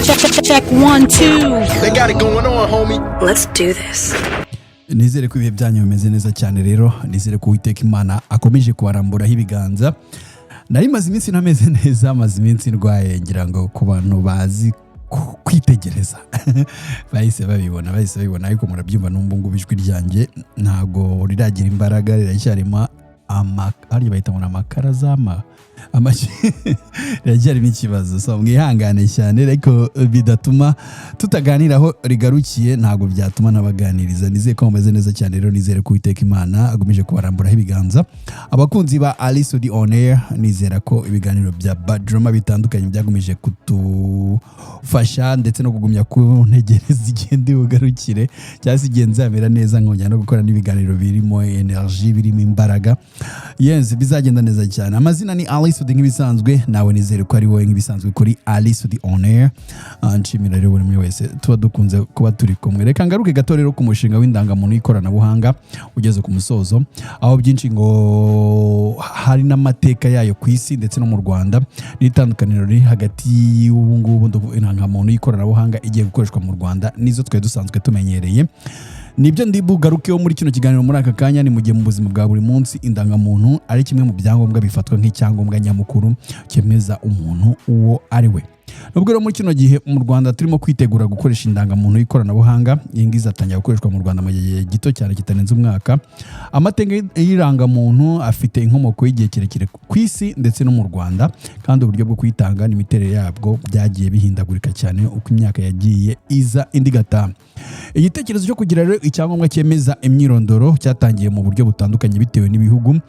Check 1 2. They got it going on, homie. Let's do this. Nizere ko ibihe byanyu bimeze neza cyane rero nizere ko Uwiteka Imana akomeje kubaramburaho ibiganza. Nari maze iminsi ntameze neza, maze iminsi ndwaye, ngira ngo ku bantu bazi kwitegereza bahise babibona ariko murabyumva n'umbungu bijwi ryanjye ntago riragira imbaraga, riracyarimo ari bahita ngo amakara zama riracyari n'ikibazo, so mwihangane cyane ariko bidatuma tutaganiraho rigarukiye, ntago byatuma nabaganiriza. Nizeye ko mumeze neza cyane rero, nizere ko Uwiteka Imana agumije kubaramburaho ibiganza. Abakunzi ba Ali Sudi On Air, nizera ko ibiganiro bya Badroma bitandukanye byagumije kutufasha ndetse no kugumya kuntegereza igende bugarukire, cyangwa se igenze amera neza nkongera no gukora n'ibiganiro birimo energy, birimo imbaraga. Yes, bizagenda neza cyane. Amazina ni Ali Sudi nk'ibisanzwe, nawe nizere ko ari wowe nk'ibisanzwe kuri Ali Sudi On Air. Nshimira rero buri umwe wese tuba dukunze kuba turi kumwe. Reka ngaruke gato rero ku mushinga w'indangamuntu y'ikoranabuhanga ugeze ku musozo, aho byinshi ngo hari n'amateka yayo ku isi ndetse no mu Rwanda, n'itandukaniro riri hagati y'ubu ngubu indangamuntu y'ikoranabuhanga igiye gukoreshwa mu Rwanda nizo twe dusanzwe tumenyereye. Nibyo ndibugarukeho muri kino kiganiro muri aka kanya. Ni mu gihe mu buzima bwa buri munsi indangamuntu ari kimwe mu byangombwa bifatwa nk'icyangombwa nyamukuru cyemeza umuntu uwo ari we. Nubwo rero muri kino gihe mu Rwanda turimo kwitegura gukoresha indangamuntu y'ikoranabuhanga, iyi ngiyi izatangira gukoreshwa mu Rwanda mu gihe gito cyane kitarenze umwaka. Amateka y'irangamuntu afite inkomoko y'igihe kirekire ku isi ndetse no mu Rwanda, kandi uburyo bwo kuyitanga n'imiterere yabwo byagiye bihindagurika cyane uko imyaka yagiye iza indi gataha. Igitekerezo cyo kugira rero icyangombwa cyemeza imyirondoro cyatangiye mu buryo butandukanye bitewe n'ibihugu.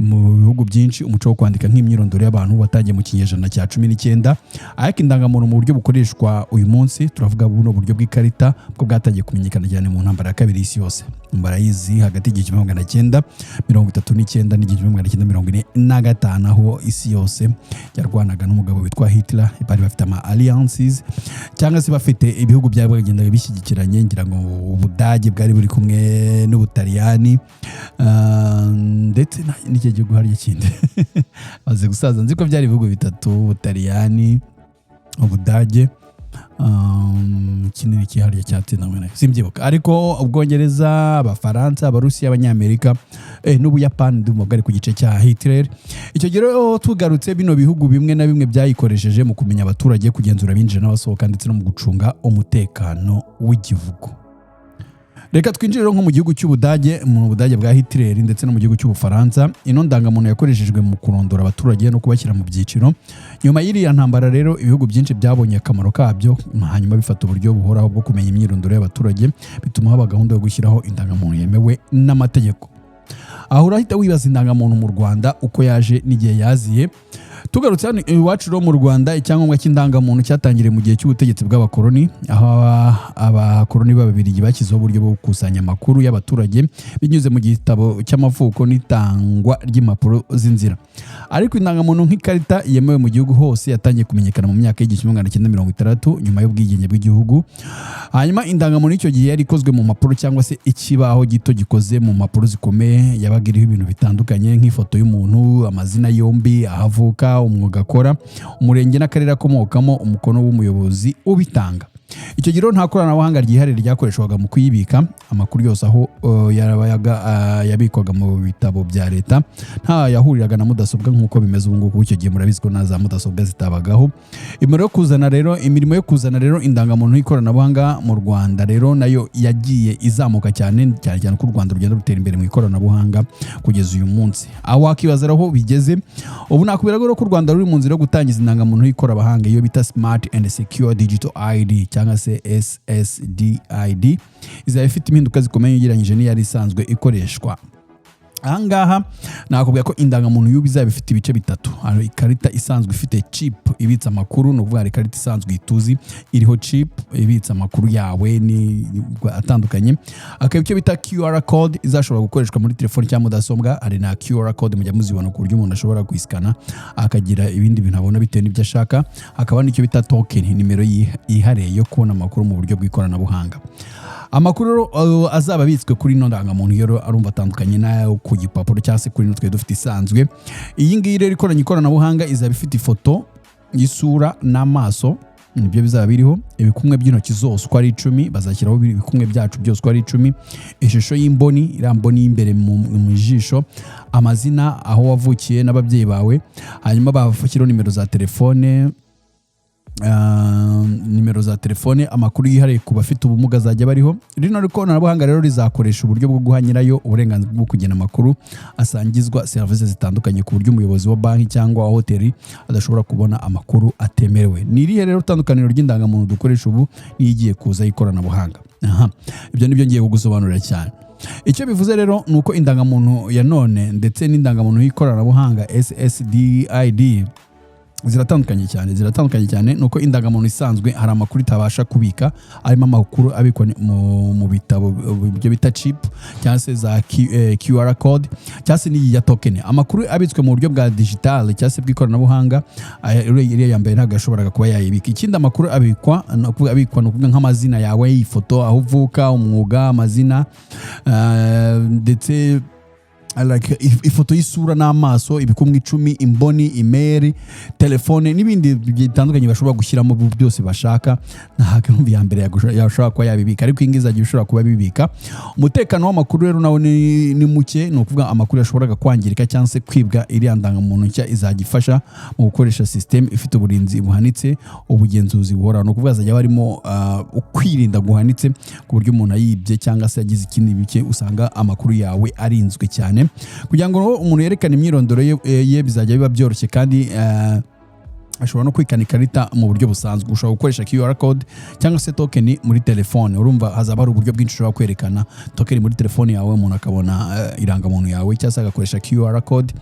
Mu bihugu byinshi umuco wo kwandika nk'imyirondoro y'abantu watangiye mu kinyejana cya 19, ariko indangamuntu mu buryo bukoreshwa uyu munsi turavuga buno buryo bw'ikarita bwo bwatangiye kumenyekana cyane mu ntambara ya kabiri y'isi yose. Mbarayizi hagati y'igihumbi 1939 n'igihumbi 1945, aho isi yose yarwanaga n'umugabo witwa Hitler. Bari bafite ama alliances cyangwa se bafite ibihugu byabo bagenda bishyigikiranye, ngira ngo Ubudage bwari buri kumwe n'Ubutaliyani ndetse n'icyo gihugu hari ikindi maze gusaza nzi ko byari ibihugu bitatu: Ubutaliyani, Ubudage, kinini cyihariye cyatsinda simbyibuka, ariko Ubwongereza, Abafaransa, Abarusiya, Abanyamerika n'Ubuyapani ndumva bwari ku gice cya Hitler. Icyo gihe rero tugarutse bino bihugu bimwe na bimwe byayikoresheje mu kumenya abaturage, kugenzura abinjira n'abasohoka ndetse no mu gucunga umutekano w'igihugu. Reka twinjire nko mu gihugu cy'Ubudage, mu Budage bwa Hitler ndetse no mu gihugu cy'Ubufaransa. Ino ndangamuntu yakoreshejwe mu kurondora abaturage no kubashyira mu byiciro. Nyuma y'iriya ntambara rero ibihugu byinshi byabonye akamaro kabyo, hanyuma bifata uburyo buhoraho bwo kumenya imyirondoro y'abaturage, bituma haba gahunda yo gushyiraho indangamuntu yemewe n'amategeko. Aho urahita wibaza indangamuntu mu Rwanda uko yaje n'igihe yaziye. Tugarutse hano iwacu mu Rwanda, icyangombwa cy'indangamuntu cyatangiriye mu gihe cy'ubutegetsi bw'abakoloni, aho abakoloni b'Ababiligi bashyizeho uburyo bwo gukusanya amakuru y'abaturage binyuze mu gitabo cy'amavuko n'itangwa ry'impapuro z'inzira. Ariko indangamuntu nk'ikarita yemewe mu gihugu hose yatangiye kumenyekana mu myaka y'igihumbi 1960 nyuma y'ubwigenge bw'igihugu. Hanyuma indangamuntu icyo gihe yari ikozwe mu mpapuro cyangwa se ikibaho gito gikoze mu mpapuro zikomeye, yabaga iriho ibintu bitandukanye nk'ifoto y'umuntu, amazina yombi, ahavuka, umwuga akora, umurenge n'akarere akomokamo, umukono w'umuyobozi ubitanga. Icyo gihe nta koranabuhanga ryihariye ryakoreshwaga mu kuyibika. Amakuru yose aho yabikwaga mu bitabo bya leta, nta yahuriraga na mudasobwa nk'uko bimeze ubu ngubu. Icyo gihe murabizi ko na za mudasobwa zitabagaho. Imirimo yo kuzana rero indangamuntu y'ikoranabuhanga mu Rwanda rero nayo yagiye izamuka cyane ko u Rwanda rugenda rutera imbere mu ikoranabuhanga kugeza uyu munsi. Aho wakibaza aho bigeze ubu, nakubwira ko u Rwanda ruri mu nzira yo gutangiza indangamuntu y'ikoranabuhanga iyo bita Smart and Secure Digital ID cyangwa se SSDID. Izaba ifite impinduka zikomeye ugereranyije n'iyari isanzwe ikoreshwa. Ahangaha nakubwira ko indangamuntu y'ubu izaba ifite ibice bitatu. Hari ikarita isanzwe ifite chip ibitsa amakuru, no kuvuga ikarita isanzwe ituzi iriho chip ibitsa amakuru yawe ni atandukanye. Akaba icyo bita QR code izashobora gukoreshwa muri telefone cyangwa mudasobwa. Hari na QR code mujya muzibona ku buryo umuntu ashobora kuyiskana akagira ibindi bintu abona bitewe n'ibyo ashaka. Hakaba n'icyo bita token, nimero yihariye yo kubona amakuru mu buryo bw'ikoranabuhanga. Amakuru azaba abitswe kuri ino ndangamuntu rero arumva atandukanye n'ayo ku gipapuro cyangwa se kuri ino twe dufite isanzwe. Iyi ngiyi rero ikoranye ikoranabuhanga izaba ifite ifoto y'isura n'amaso nibyo bizaba biriho. Ibikumwe by'intoki zose uko ari 10 bazashyiraho ibikumwe byacu byose uko ari 10. Ishusho y'imboni, iramboni y'imbere mu jisho, amazina, aho wavukiye n'ababyeyi bawe, hanyuma bafashyiraho nimero za telefone, amakuru yihariye ku bafite ubumuga azajya bariho. Rino ikoranabuhanga rero rizakoresha uburyo bwo guha nyirayo uburenganzira bwo kugena amakuru asangizwa serivisi zitandukanye, ku buryo umuyobozi wa banki cyangwa wa hoteli adashobora kubona amakuru atemerewe. Ni irihe rero itandukaniro ry'indangamuntu dukoresha ubu n'igiye kuza ikoranabuhanga? Ibyo nibyo ngiye kugusobanurira cyane. Icyo bivuze rero ni uko indangamuntu ya none ndetse n'indangamuntu y'ikoranabuhanga SSDID ziratandukanye cyane. Nuko indangamuntu isanzwe hari amakuru itabasha kubika, arimo amakuru abikwa mu bitabo byo bita chip cyangwa se za QR code cyangwa se n'iyi ya token. Amakuru abitswe mu buryo bwa digital cyangwa se bw'ikoranabuhanga, iriya ya mbere ntabwo yashoboraga kuba yayibika. Ikindi amakuru abikwa no kuvuga nk'amazina yawe, ifoto, aho uvuka, umwuga, amazina, ndetse like ifoto y'isura n'amaso, ibikumwe 10, imboni, email, telefone n'ibindi bitandukanye bashobora gushyiramo byose bashaka. Ntabwo ya mbere yashobora kuba yabibika, ariko ingiza gishobora kuba bibika. Umutekano w'amakuru rero nawo ni muke, no kuvuga amakuru yashoboraga kwangirika cyangwa se kwibwa. Iriya ndangamuntu nshya izagifasha mu gukoresha system ifite uburinzi buhanitse, ubugenzuzi buhoraho. No kuvuga azajya barimo ukwirinda guhanitse, ku buryo umuntu ayibye cyangwa se yagize ikindi bike usanga amakuru yawe arinzwe cyane. Kugira ngo umuntu yerekane imyirondoro ye bizajya biba byoroshye, kandi ashobora no kwikana ikarita mu buryo busanzwe. Ushobora gukoresha QR code cyangwa se token muri telefone. Urumva hazaba hari uburyo bwinshi ushobora kwerekana token muri telefone yawe, umuntu akabona irangamuntu yawe, cyangwa se agakoresha QR code.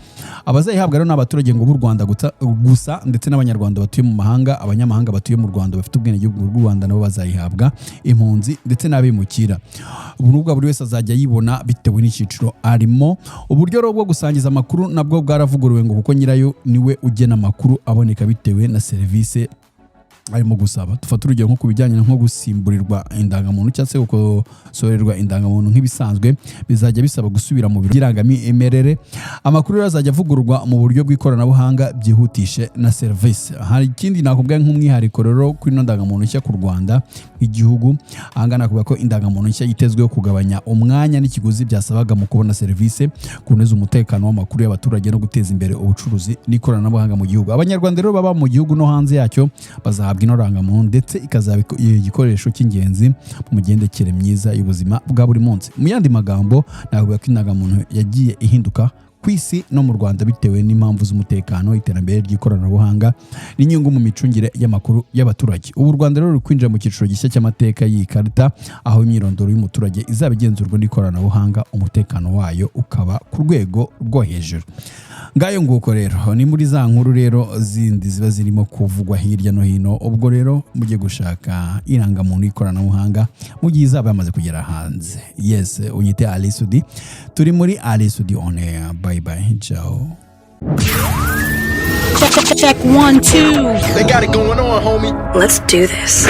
Abazayihabwa rero n'abaturage ngo b'u Rwanda gusa, ndetse n'abanyarwanda batuye mu mahanga. Abanyamahanga batuye mu Rwanda bafite ubwenegihugu bw'u Rwanda nabo bazayihabwa, impunzi ndetse n'abimukira. Ubu nubwo buri wese azajya yibona bitewe n'icyiciro arimo. Uburyo rero bwo gusangiza amakuru nabwo bwaravuguruwe, ngo kuko nyirayo niwe ugena amakuru aboneka bitewe na serivisi arimo gusaba. Dufata urugero nko kubijyanye nko gusimburirwa indangamuntu cyangwa se gukosorerwa indangamuntu nk'ibisanzwe, bizajya bisaba gusubira mu biro by'irangamimerere. Amakuru rero azajya avugururwa mu buryo bw'ikoranabuhanga byihutishe na serivisi. Hari ikindi nakubwira nk'umwihariko rero kuri ino ndangamuntu nshya ku Rwanda nk'igihugu. Ahangana kuvuga ko indangamuntu nshya yitezweho kugabanya umwanya n'ikiguzi byasabaga mu kubona serivisi, kuneza umutekano w'amakuru y'abaturage no guteza imbere ubucuruzi n'ikoranabuhanga mu gihugu. Abanyarwanda rero baba mu gihugu no hanze yacyo bazahabwa ino ndangamuntu, ndetse ikazaba igikoresho cy'ingenzi mu migendekere myiza y'ubuzima bwa buri munsi. Mu yandi magambo, navuga ko indangamuntu yagiye ihinduka ku isi no mu Rwanda bitewe n'impamvu z'umutekano, iterambere ry'ikoranabuhanga n'inyungu mu micungire y'amakuru y'abaturage. Ubu u Rwanda rero ruri kwinjira mu cyiciro gishya cy'amateka y'iyi karita, aho imyirondoro y'umuturage izaba igenzurwa n'ikoranabuhanga, umutekano wayo ukaba ku rwego rwo hejuru. Ngayo nguko rero ni muri za nkuru rero zindi ziba zirimo kuvugwa hirya no hino. Ubwo rero mujye gushaka irangamuntu y'ikoranabuhanga mu gihe izaba yamaze kugera hanze. Yes, unyite Ali Sudi. Turi muri Ali Sudi on air. Bye bye. Ciao. Check 1 2. They got it going on, homie. Let's do this.